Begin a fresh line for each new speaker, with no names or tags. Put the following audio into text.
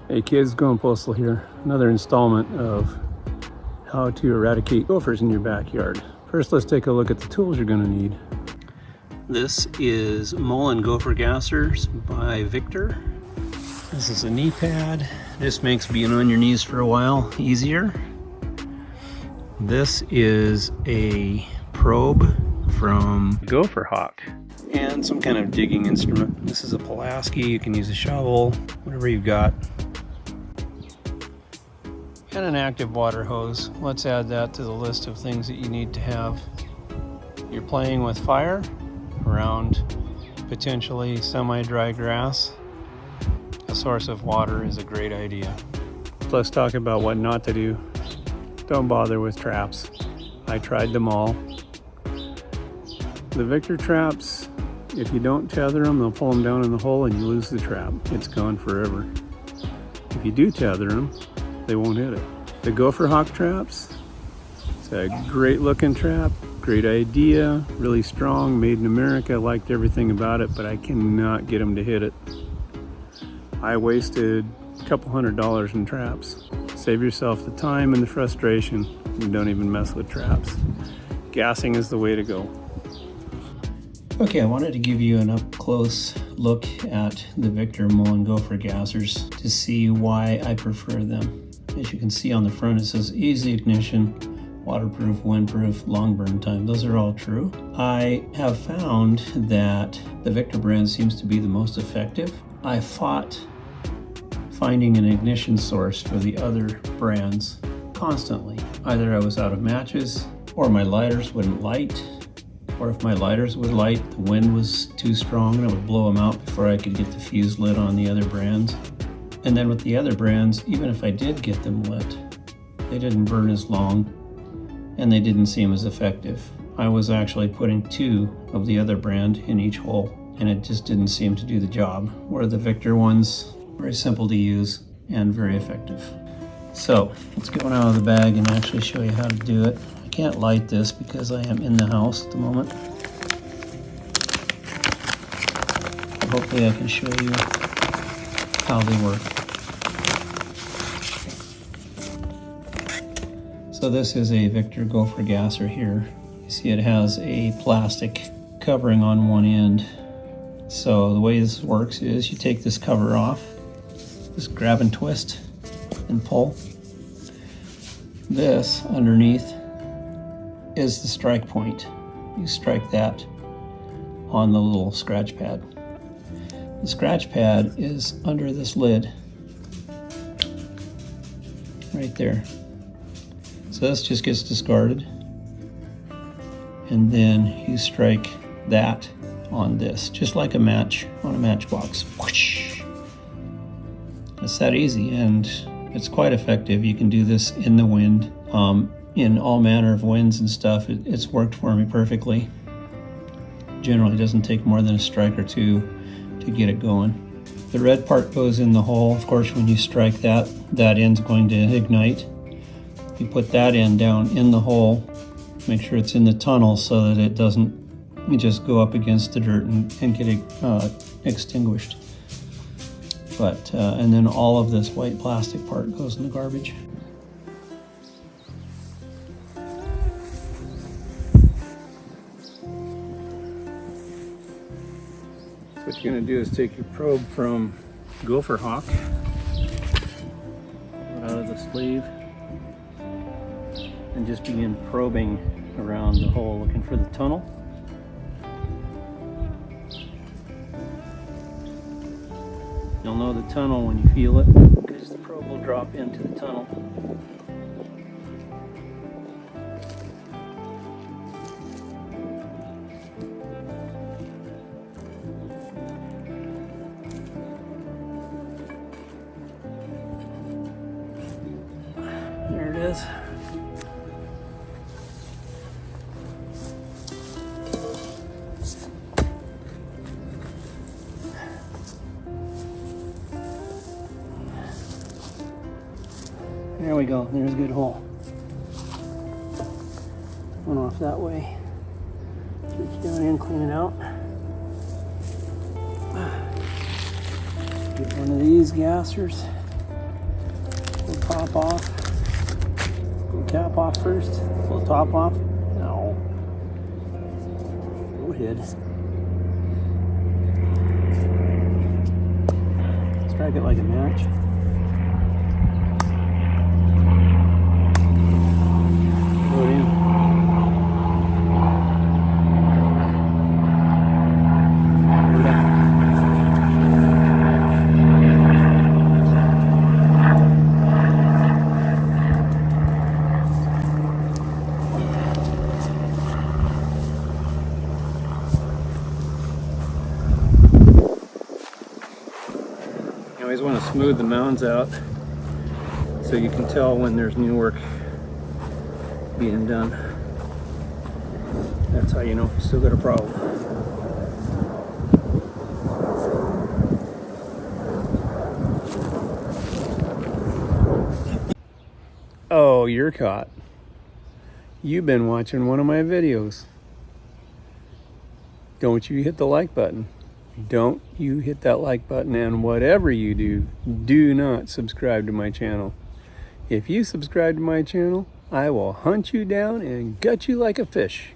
Hey kids, Goin Postal here. Another installment of how to eradicate gophers in your backyard. First, let's take a look at the tools you're going to need. This is Mullen Gopher Gassers by Victor. This is a knee pad. This makes being on your knees for a while easier. This is a probe from Gopher Hawk and some kind of digging instrument. This is a Pulaski. You can use a shovel, whatever you've got. And an active water hose. Let's add that to the list of things that you need to have. You're playing with fire around potentially semi-dry grass. A source of water is a great idea. Let's talk about what not to do. Don't bother with traps. I tried them all. The Victor traps, if you don't tether them, they'll pull them down in the hole and you lose the trap. It's gone forever. If you do tether them, they won't hit it. The Gopher Hawk traps, it's a great looking trap, great idea, really strong, made in America. I liked everything about it, but I cannot get them to hit it. I wasted a couple $100 in traps. Save yourself the time and the frustration and don't even mess with traps. Gassing is the way to go. Okay, I wanted to give you an up-close look at the Victor Mullen Gopher Gassers to see why I prefer them. As you can see on the front, it says easy ignition, waterproof, windproof, long burn time. Those are all true. I have found that the Victor brand seems to be the most effective. I fought finding an ignition source for the other brands constantly. Either I was out of matches, or my lighters wouldn't light, or if my lighters would light, the wind was too strong and it would blow them out before I could get the fuse lit on the other brands. And then with the other brands, even if I did get them lit, they didn't burn as long and they didn't seem as effective. I was actually putting 2 of the other brand in each hole and it just didn't seem to do the job. Where the Victor ones, very simple to use and very effective. So let's get one out of the bag and actually show you how to do it. I can't light this because I am in the house at the moment. But hopefully I can show you how they work. So this is a Victor Gopher Gasser here. You see it has a plastic covering on one end. So the way this works is you take this cover off, just grab and twist and pull. This underneath is the strike point. You strike that on the little scratch pad. The scratch pad is under this lid right there. So this just gets discarded and then you strike that on this, just like a match on a matchbox. Whoosh. It's that easy and it's quite effective. You can do this in the wind, in all manner of winds and stuff. It's worked for me perfectly. Generally doesn't take more than a strike or 2 to get it going. The red part goes in the hole. Of course, when you strike that end's going to ignite. You put that end down in the hole, make sure it's in the tunnel so that it doesn't just go up against the dirt and get extinguished. But and then all of this white plastic part goes in the garbage. What you're going to do is take your probe from Gopher Hawk, out of the sleeve, and just begin probing around the hole looking for the tunnel. You'll know the tunnel when you feel it because the probe will drop into the tunnel. There it is. There we go, there's a good hole. One off that way. Reach down in, clean it out. Get one of these gassers. top off. Pull the cap off first. Pull the top off. No. Go ahead. Strike it like a match. Go it in. You always want to smooth the mounds out so you can tell when there's new work being done. That's how you know if you still got a problem. Oh, you're caught. You've been watching one of my videos. Don't you hit the like button. Don't you hit that like button, and whatever you do, do not subscribe to my channel. If you subscribe to my channel, I will hunt you down and gut you like a fish.